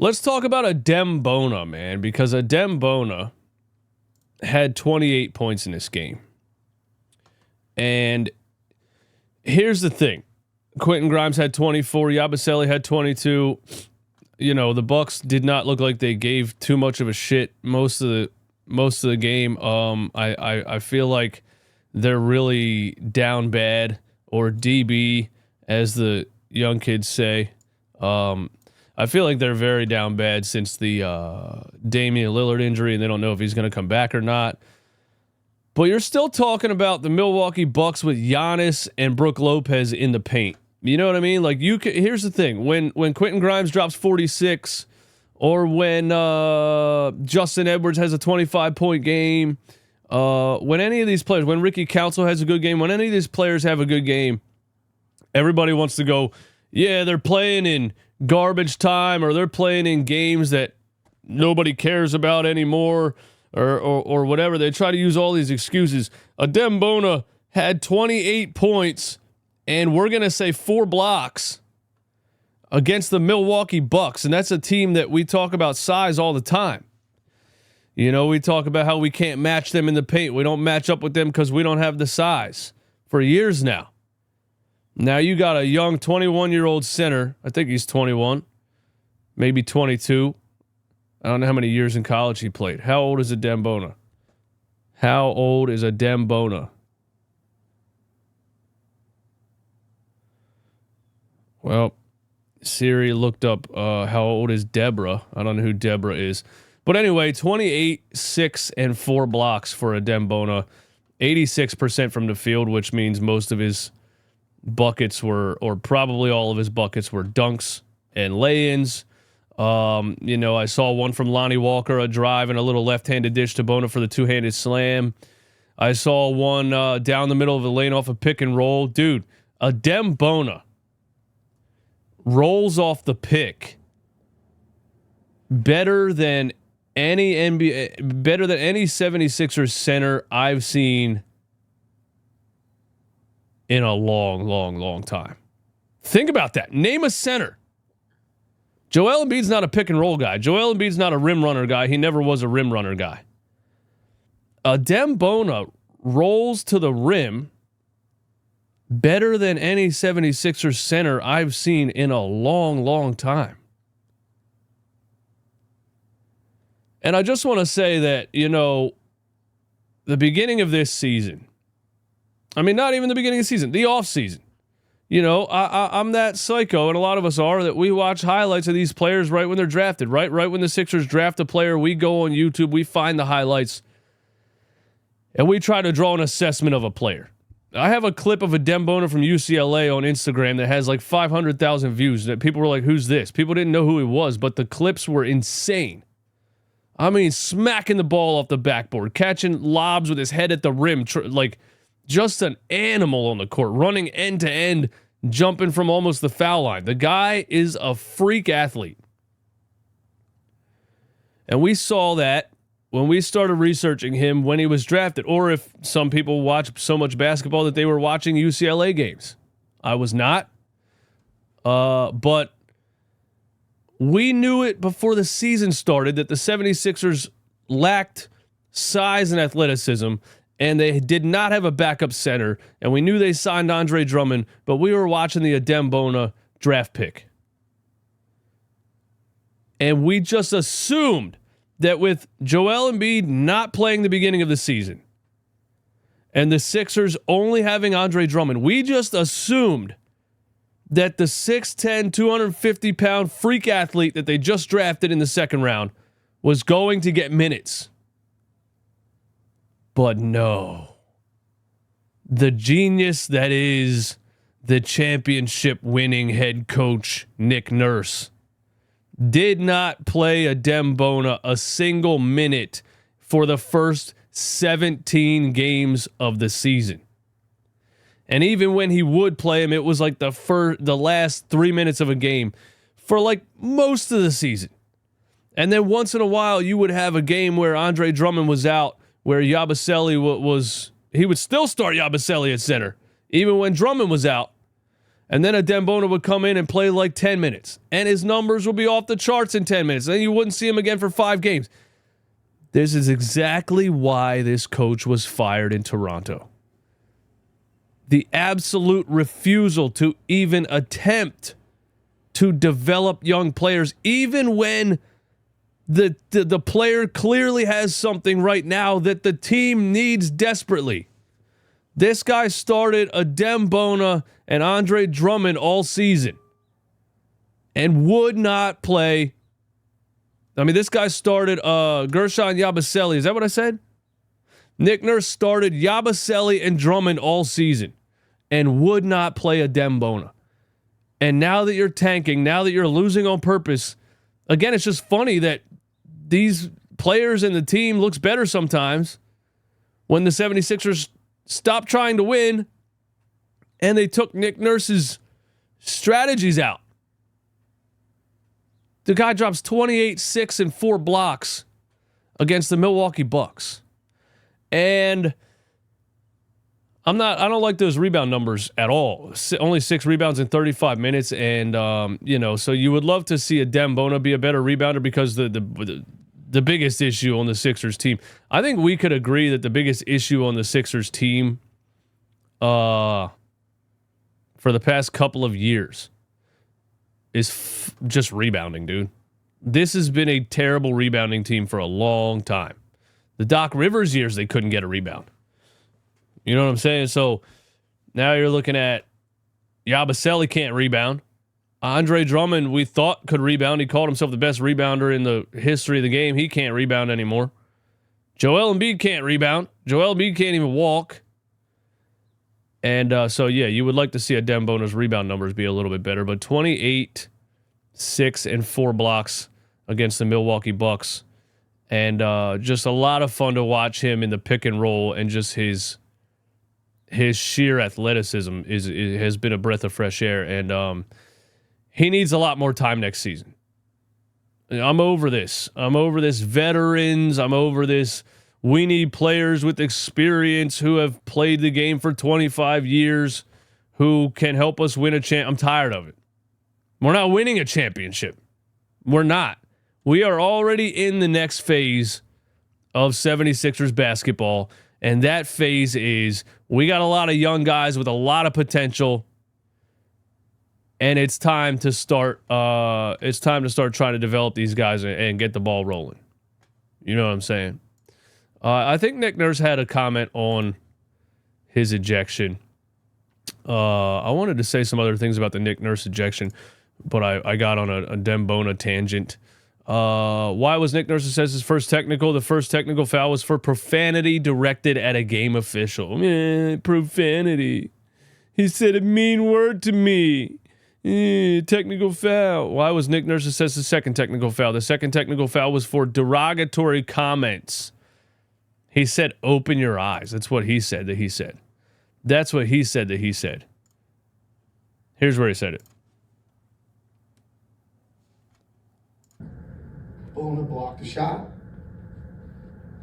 Let's talk about Adem Bona, man, because Adem Bona had 28 points in this game. And here's the thing. Quentin Grimes had 24. Yabusele had 22. You know, the Bucks did not look like they gave too much of a shit most of the game. I feel like they're really down bad, or DB, as the young kids say. I feel like they're very down bad since the Damian Lillard injury, and they don't know if he's going to come back or not. But you're still talking about the Milwaukee Bucks with Giannis and Brook Lopez in the paint. You know what I mean? Like, here's the thing: when Quentin Grimes drops 46, or when Justin Edwards has a 25-point game, when any of these players, when Ricky Council has a good game, when any of these players have a good game, everybody wants to go, yeah, they're playing in garbage time, or they're playing in games that nobody cares about anymore, or whatever. They try to use all these excuses. Adem Bona had 28 points, and we're going to say 4 blocks against the Milwaukee Bucks, and that's a team that we talk about size all the time. You know, we talk about how we can't match them in the paint. We don't match up with them because we don't have the size for years now. Now you got a young 21-year-old center. I think he's 21, maybe 22. I don't know how many years in college he played. How old is Adem Bona? How old is Adem Bona? Well, Siri looked up how old is Deborah. I don't know who Deborah is. But anyway, 28, 6, and 4 blocks for Adem Bona. 86% from the field, which means most of his buckets were, or probably all of his buckets were, dunks and lay-ins. You know, I saw one from Lonnie Walker, a drive and a little left-handed dish to Bona for the two-handed slam. I saw one down the middle of the lane off a pick and roll. Dude, Adem Bona rolls off the pick better than any 76ers center I've seen in a long time. Think about that. Name a center. Joel Embiid's not a pick and roll guy. Joel Embiid's not a rim runner guy. He never was a rim runner guy. Adem Bona rolls to the rim better than any 76ers center I've seen in a long time. And I just want to say that, you know, the beginning of this season, I mean, not even the beginning of the season, the off season. You know, I'm that psycho, and a lot of us are, that we watch highlights of these players right when they're drafted, right? Right when the Sixers draft a player, we go on YouTube, we find the highlights, and we try to draw an assessment of a player. I have a clip of Adem Bona from UCLA on Instagram that has like 500,000 views that people were like, who's this? People didn't know who he was, but the clips were insane. I mean, smacking the ball off the backboard, catching lobs with his head at the rim, like just an animal on the court, running end to end, jumping from almost the foul line. The guy is a freak athlete. And we saw that when we started researching him when he was drafted, or if some people watch so much basketball that they were watching UCLA games. I was not. But we knew it before the season started that the 76ers lacked size and athleticism, and they did not have a backup center, and we knew they signed Andre Drummond, but we were watching the Adem Bona draft pick. And we just assumed that with Joel Embiid not playing the beginning of the season and the Sixers only having Andre Drummond, we just assumed that the 6'10", 250-pound freak athlete that they just drafted in the second round was going to get minutes. But no. The genius that is the championship-winning head coach, Nick Nurse, did not play Adem Bona a single minute for the first 17 games of the season. And even when he would play him, it was like the last 3 minutes of a game for like most of the season. And then once in a while, you would have a game where Andre Drummond was out, where Yabusele he would still start Yabusele at center, even when Drummond was out. And then Adem Bona would come in and play like 10 minutes. And his numbers would be off the charts in 10 minutes. And then you wouldn't see him again for 5 games. This is exactly why this coach was fired in Toronto. The absolute refusal to even attempt to develop young players, even when the player clearly has something right now that the team needs desperately. This guy started Adem Bona and Andre Drummond all season and would not play. I mean, this guy started Gershon Yabusele. Is that what I said? Nick Nurse started Yabusele and Drummond all season and would not play Adem Bona. And now that you're tanking, now that you're losing on purpose, again, it's just funny that these players and the team looks better sometimes when the 76ers stop trying to win and they took Nick Nurse's strategies out. The guy drops 28, 6, and 4 blocks against the Milwaukee Bucks. And I don't like those rebound numbers at all. Only 6 rebounds in 35 minutes. And, so you would love to see Adem Bona be a better rebounder because the biggest issue on the Sixers team, I think we could agree that the biggest issue on the Sixers team for the past couple of years is just rebounding, dude. This has been a terrible rebounding team for a long time. The Doc Rivers years, they couldn't get a rebound. You know what I'm saying? So now you're looking at Yabusele can't rebound. Andre Drummond, we thought could rebound. He called himself the best rebounder in the history of the game. He can't rebound anymore. Joel Embiid can't rebound. Joel Embiid can't even walk. And you would like to see Adem Bona's rebound numbers be a little bit better. But 28, 6, and 4 blocks against the Milwaukee Bucks. And just a lot of fun to watch him in the pick and roll, and just his sheer athleticism has been a breath of fresh air. And he needs a lot more time next season. I'm over this. I'm over this veterans. I'm over this. We need players with experience who have played the game for 25 years who can help us win a champ. I'm tired of it. We're not winning a championship. We're not. We are already in the next phase of 76ers basketball. And that phase is we got a lot of young guys with a lot of potential. And it's time to start. It's time to start trying to develop these guys and get the ball rolling. You know what I'm saying? I think Nick Nurse had a comment on his ejection. I wanted to say some other things about the Nick Nurse ejection, but I got on a Adem Bona tangent. Why was Nick Nurse says his first technical? The first technical foul was for profanity directed at a game official. Profanity. He said a mean word to me. Technical foul. Why was Nick Nurse says the second technical foul? The second technical foul was for derogatory comments. He said, open your eyes. That's what he said that he said. That's what he said that he said. Here's where he said it. Bona blocked the shot.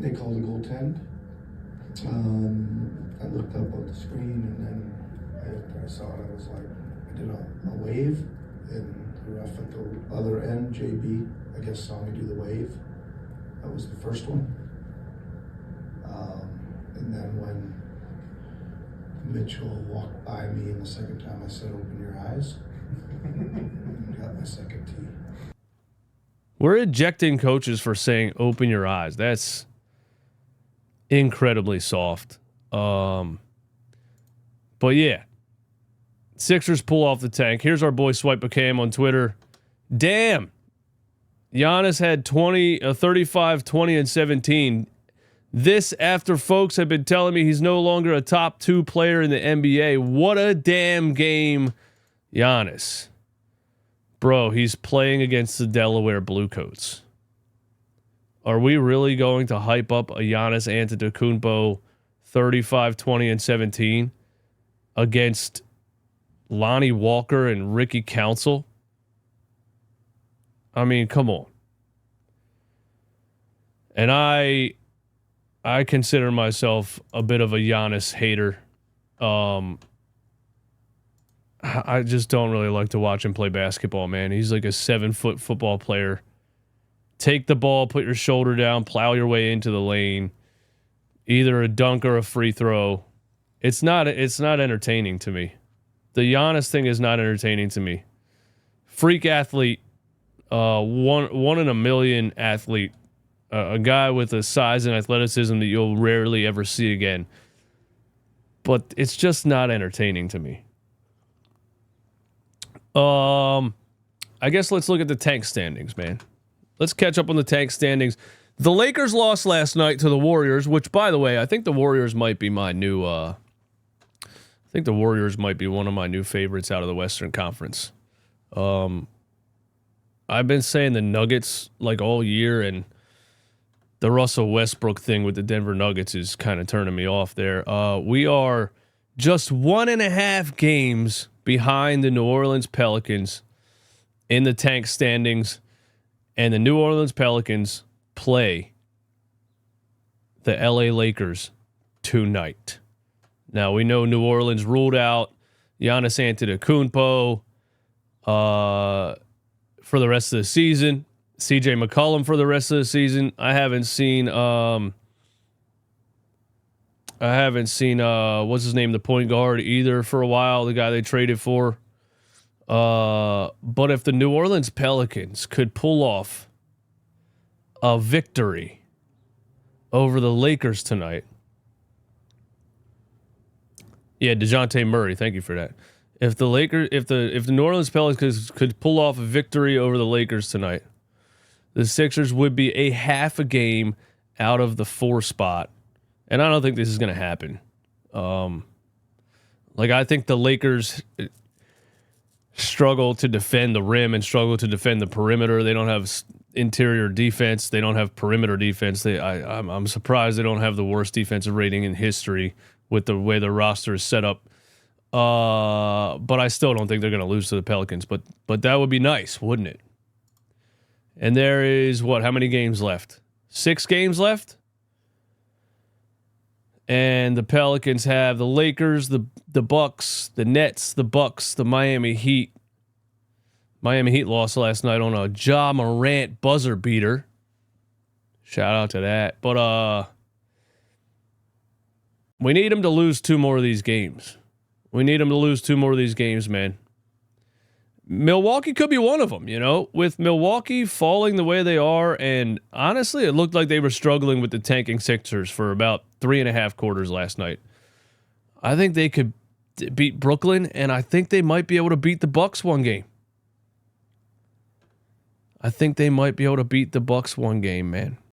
They called a goaltend. I looked up on the screen, and then after I saw it, I was like, I did a wave, and the ref at the other end, JB, I guess saw me do the wave. That was the first one. And then when Mitchell walked by me, and the second time I said, open your eyes, and got my second tee. We're ejecting coaches for saying open your eyes. That's incredibly soft. But yeah. Sixers pull off the tank. Here's our boy Swipe a Cam on Twitter. Damn. Giannis had 35, 20, and 17. This after folks have been telling me he's no longer a top 2 player in the NBA. What a damn game, Giannis. Bro, he's playing against the Delaware Bluecoats. Are we really going to hype up a Giannis Antetokounmpo 35, 20, and 17 against Lonnie Walker and Ricky Council? I mean, come on. And I consider myself a bit of a Giannis hater. I just don't really like to watch him play basketball, man. He's like a 7-foot football player. Take the ball, put your shoulder down, plow your way into the lane. Either a dunk or a free throw. It's not entertaining to me. The Giannis thing is not entertaining to me. Freak athlete, one in a million athlete, a guy with a size and athleticism that you'll rarely ever see again. But it's just not entertaining to me. I guess let's look at the tank standings, man. Let's catch up on the tank standings. The Lakers lost last night to the Warriors, which, by the way, I think the Warriors might be my new. I think the Warriors might be one of my new favorites out of the Western Conference. I've been saying the Nuggets like all year, and the Russell Westbrook thing with the Denver Nuggets is kind of turning me off there. We are just 1.5 games behind the New Orleans Pelicans in the tank standings, and the New Orleans Pelicans play the LA Lakers tonight. Now, we know New Orleans ruled out Giannis Antetokounmpo for the rest of the season. CJ McCollum for the rest of the season. I haven't seen what's his name, the point guard either for a while, the guy they traded for. But if the New Orleans Pelicans could pull off a victory over the Lakers tonight. Yeah, DeJounte Murray, thank you for that. If the New Orleans Pelicans could pull off a victory over the Lakers tonight, the Sixers would be a half a game out of the 4 spot. And I don't think this is going to happen. I think the Lakers struggle to defend the rim and struggle to defend the perimeter. They don't have interior defense. They don't have perimeter defense. I'm surprised they don't have the worst defensive rating in history with the way the roster is set up. But I still don't think they're going to lose to the Pelicans. But that would be nice, wouldn't it? And there is, how many games left? 6 games left? And the Pelicans have the Lakers, the Bucks, the Nets, the Bucks, the Miami Heat. Miami Heat lost last night on a Ja Morant buzzer beater. Shout out to that. But we need them to lose 2 more of these games. We need them to lose 2 more of these games, man. Milwaukee could be one of them, with Milwaukee falling the way they are. And honestly, it looked like they were struggling with the tanking Sixers for about 3.5 quarters last night. I think they could beat Brooklyn, and I think they might be able to beat the Bucks one game. I think they might be able to beat the Bucks one game, man.